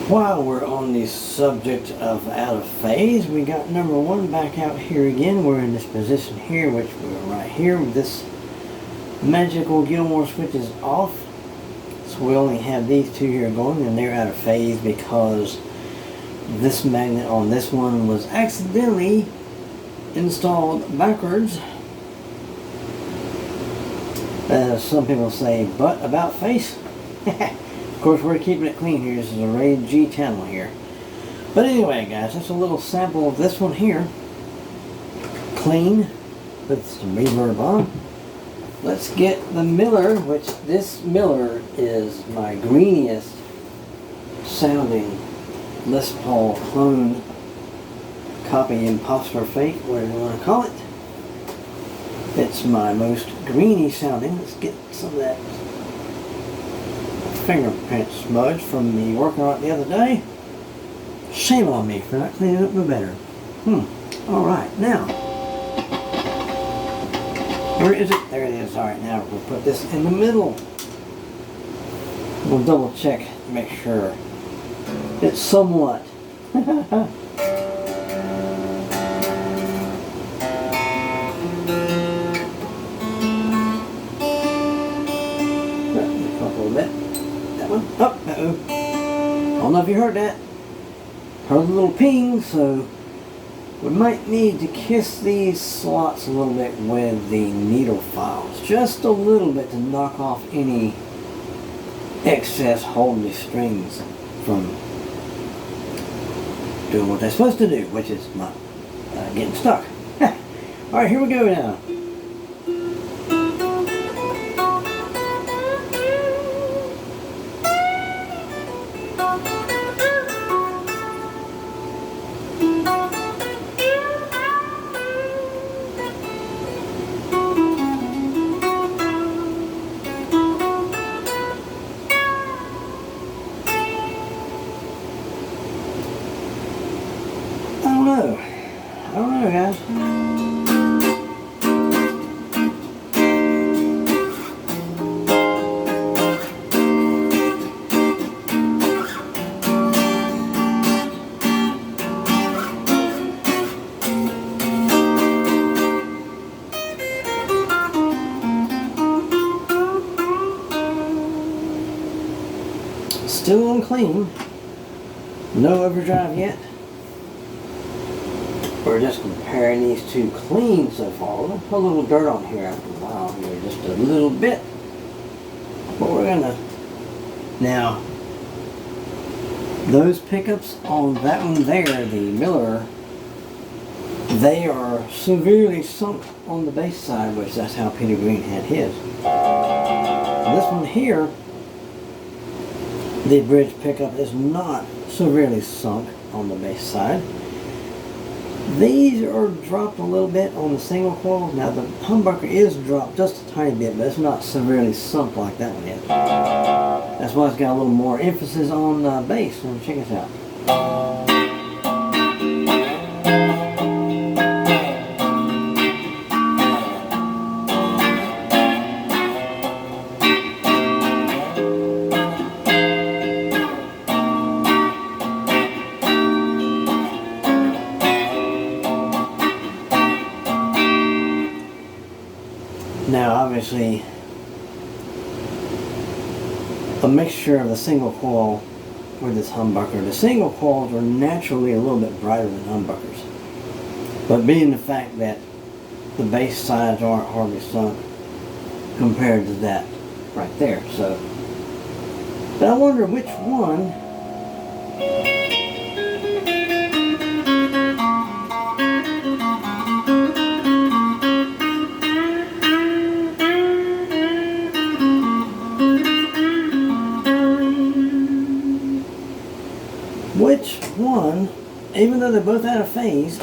While we're on the subject of out of phase, we got number one back out here again. We're in this position here, which we're right here. This magical Gilmore switch is off. So we only have these two here going, and they're out of phase because this magnet on this one was accidentally installed backwards. As some people say, but about face. Of course, we're keeping it clean here. This is a RAID G channel here. But anyway, guys, that's a little sample of this one here. Clean with some reverb on. Let's get the Miller, which this Miller is my greeniest sounding Les Paul clone, copy, imposter, fake, whatever you want to call it. It's my most greeny sounding. Let's get some of that fingerprint smudge from me working on it the other day. Shame on me for not cleaning up no better. Alright, now. Where is it? There it is. Alright, now we'll put this in the middle. We'll double check to make sure it's somewhat. Oh, I don't know if you heard that. Heard a little ping, so we might need to kiss these slots a little bit with the needle files. Just a little bit to knock off any excess holding the strings from doing what they're supposed to do, which is not getting stuck. Alright, here we go now. I don't know, guys. Still unclean. No overdrive yet. We're just comparing these two clean so far. We're going to put a little dirt on here after a while here, just a little bit. But we're going to... Now, those pickups on that one there, the Miller, they are severely sunk on the bass side, which that's how Peter Green had his. This one here, the bridge pickup is not severely sunk on the bass side. These are dropped a little bit on the single coil. Now the humbucker is dropped just a tiny bit, but it's not severely sunk like that one is. That's why it's got a little more emphasis on bass. So check this out. Now obviously a mixture of the single coil with this humbucker. The single coils are naturally a little bit brighter than humbuckers. But being the fact that the bass sides aren't hardly sunk compared to that right there. So, but I wonder which one even though they're both out of phase,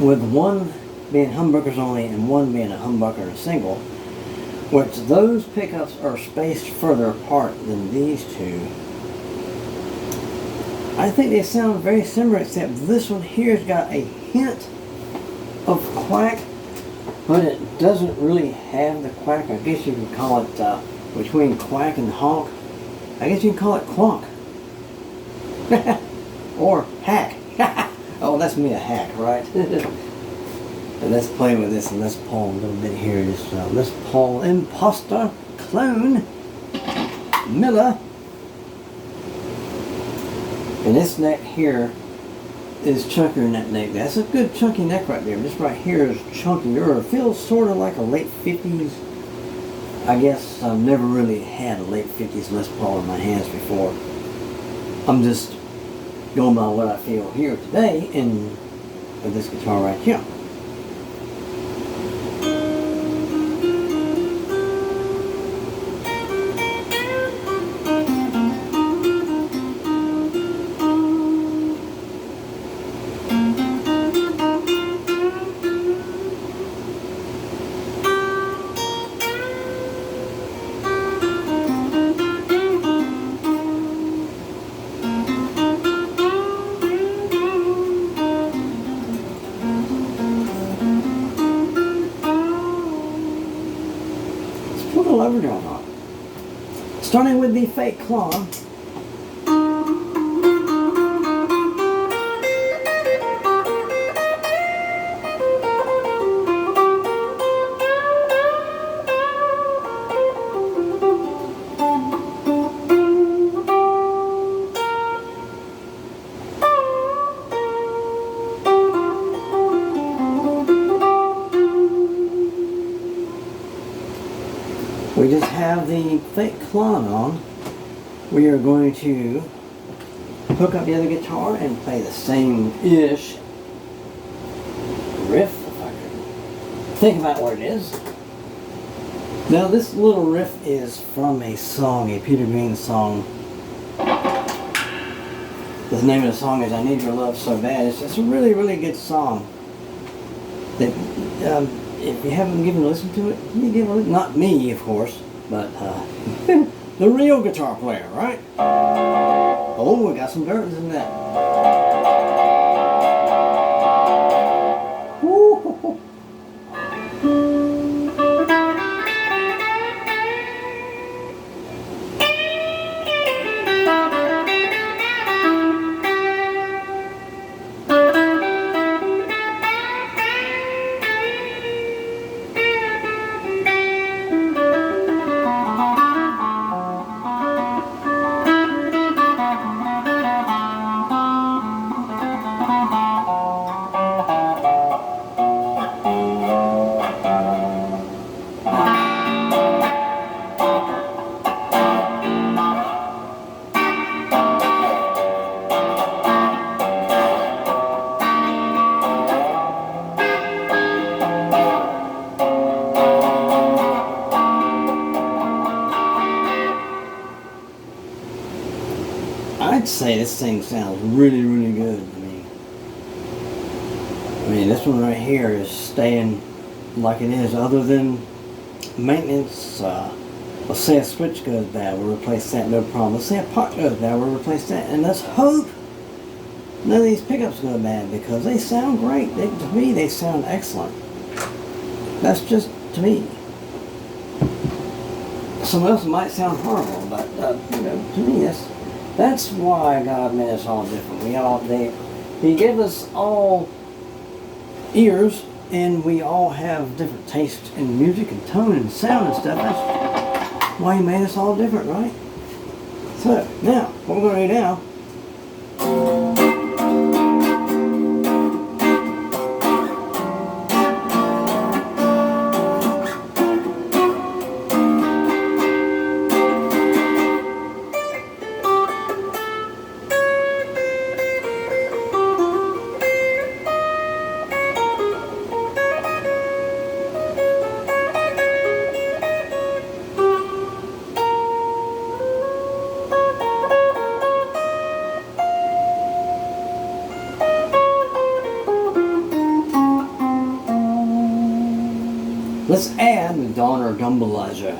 with one being humbuckers only and one being a humbucker and a single, which those pickups are spaced further apart than these two, I think they sound very similar, except this one here's got a hint of quack, but it doesn't really have the quack. I guess you could call it between quack and honk. I guess you can call it quonk. Or hack. Oh, that's me, a hack, right? And let's play with this Les Paul a little bit here. This Les Paul Imposter Clone Miller. And this neck here is chunkier than that neck. That's a good chunky neck right there. This right here is chunkier. It feels sort of like a late 50s. I guess I've never really had a late 50s Les Paul in my hands before. I'm just going by what I feel here today with this guitar right here. Put a lever down on it. Starting with the fake claw. We just have the fake clone on. We are going to hook up the other guitar and play the same-ish riff, if I can think about what it is. Now this little riff is from a song, a Peter Green song. The name of the song is I Need Your Love So Bad. It's a really, really good song. That, if you haven't given a listen to it, you give a listen. Not me, of course, but the real guitar player, right? Oh, we got some dirt in that. Woo-hoo-hoo. I'd say this thing sounds really, really good to me. I mean, this one right here is staying like it is, other than maintenance. Let's say a switch goes bad, we'll replace that, no problem. Let's say a pot goes bad, we'll replace that. And let's hope none of these pickups go bad, because they sound great. To me, they sound excellent. That's just to me. Someone else might sound horrible, but you know, to me, that's why God made us all different. He gave us all ears, and we all have different tastes in music and tone and sound and stuff. That's why He made us all different, right? So now, what we're going to do now. Let's add the Donner Gumbalizer.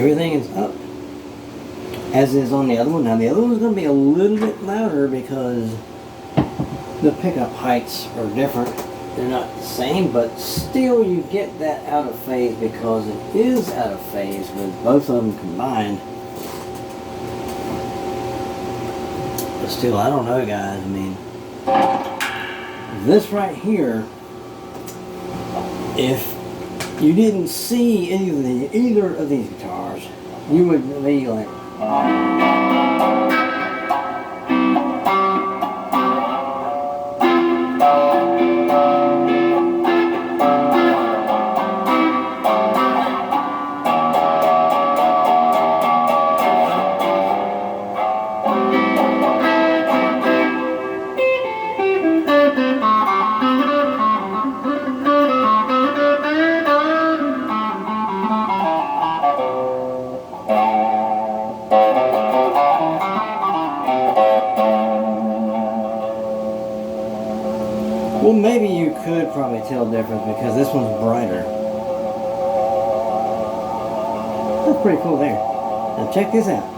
everything is up, as is on the other one. Now the other one's going to be a little bit louder because the pickup heights are different. They're not the same, but still you get that out of phase because it is out of phase with both of them combined. But still, I don't know, guys. I mean, this right here, if you didn't see either of these guitars, you would be like, well, maybe you could probably tell the difference because this one's brighter. That's pretty cool there. Now check this out.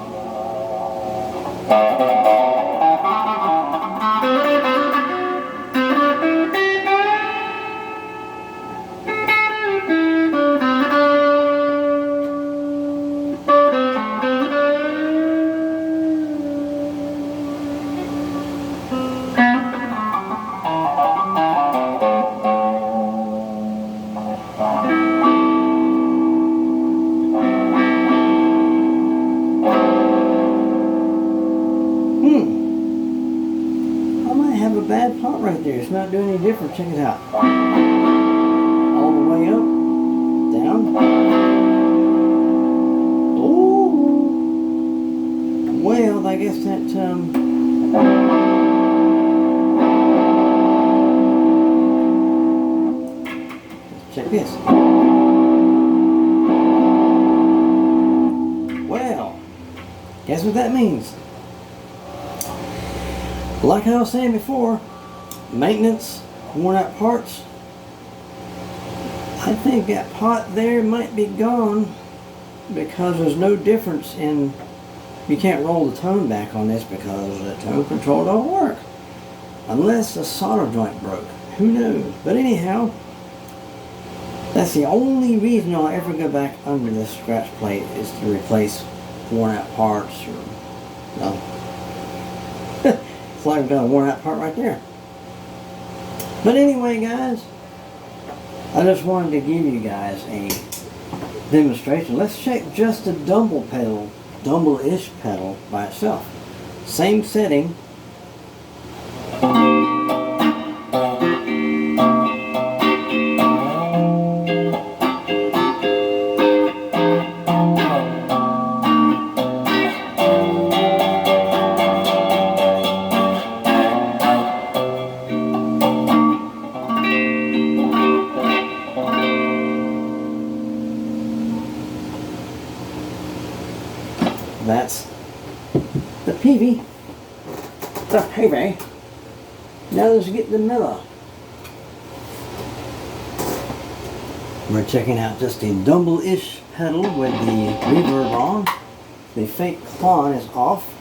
Bad pot right there. It's not doing any different. Check it out. All the way up, down. Oh, well, I guess that check this. Well, guess what that means? Like I was saying before, maintenance, worn out parts. I think that pot there might be gone because there's no difference in, you can't roll the tone back on this because the tone control don't work. Unless the solder joint broke. Who knows? But anyhow, that's the only reason I'll ever go back under this scratch plate is to replace worn out parts or, no. It's like I've got a worn out part right there. But anyway, guys, I just wanted to give you guys a demonstration. Let's check just the dumble-ish pedal by itself. Same setting. That's the PV. The PV. Now let's get the Miller. We're checking out just a dumble-ish pedal with the reverb on. The fake clon is off.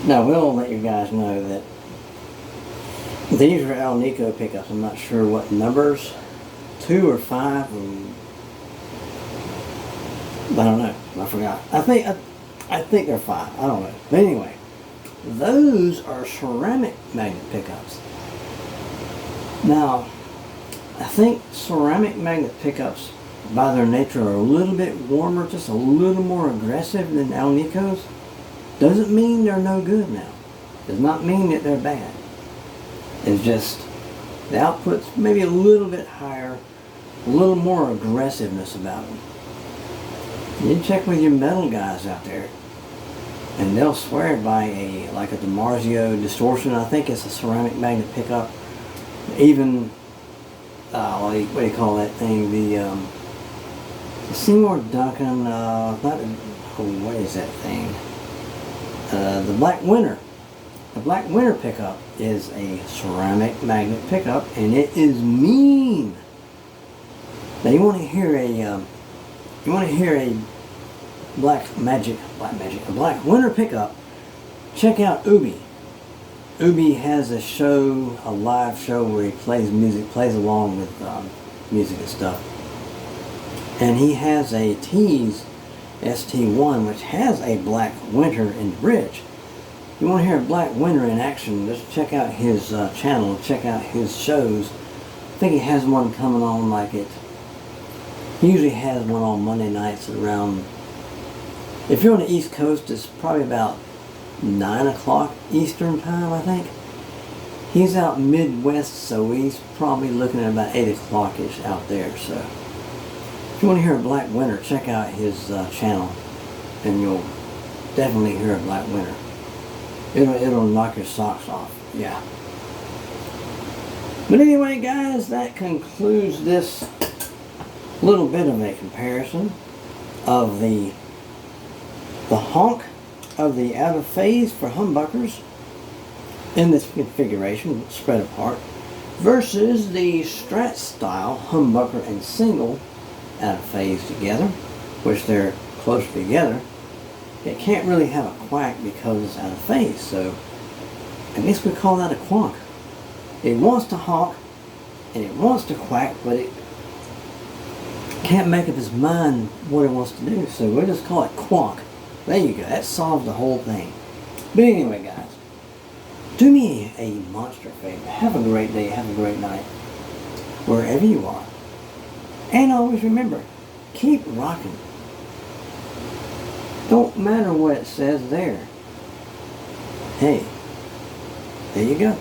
Now, we'll let you guys know that these are Alnico pickups. I'm not sure what numbers, 2 or 5. I don't know. I forgot. I think they're 5. I don't know. But anyway, those are ceramic magnet pickups. Now, I think ceramic magnet pickups, by their nature, are a little bit warmer, just a little more aggressive than Alnicos. Doesn't mean they're no good now. Does not mean that they're bad. It's just the output's maybe a little bit higher, a little more aggressiveness about them. You check with your metal guys out there. And they'll swear by like a DiMarzio distortion. I think it's a ceramic magnet pickup. Even what do you call that thing? The Seymour Duncan. What is that thing? The Black Winter. The Black Winter pickup is a ceramic magnet pickup, and it is mean. Now you want to hear a Black Winter pickup, check out Ubi. Ubi has a live show where he plays along with music and stuff. And he has a Tease ST1 which has a Black Winter in the bridge. You want to hear a Black Winter in action, just check out his channel, check out his shows. I think he has one coming on he usually has one on Monday nights around, if you're on the East Coast, it's probably about 9 o'clock Eastern time, I think. He's out Midwest, so he's probably looking at about 8 o'clock-ish out there. So if you want to hear a Black Winter, check out his channel, and you'll definitely hear a Black Winter. It'll knock your socks off, yeah. But anyway, guys, that concludes this little bit of a comparison of the honk of the out of phase for humbuckers in this configuration, spread apart, versus the Strat style humbucker and single out of phase together, which they're closer together. It can't really have a quack because it's out of phase, so I guess we call that a quonk. It wants to honk and it wants to quack, but it can't make up its mind what it wants to do, so we'll just call it quonk. There you go, that solves the whole thing. But anyway, guys, do me a monster favor. Have a great day, have a great night, wherever you are. And always remember, keep rocking. Don't matter what it says there. Hey, there you go.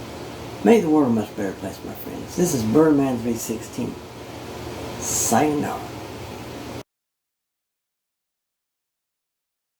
Make the world a much better place, my friends. This is Birdman 316. Sayonara.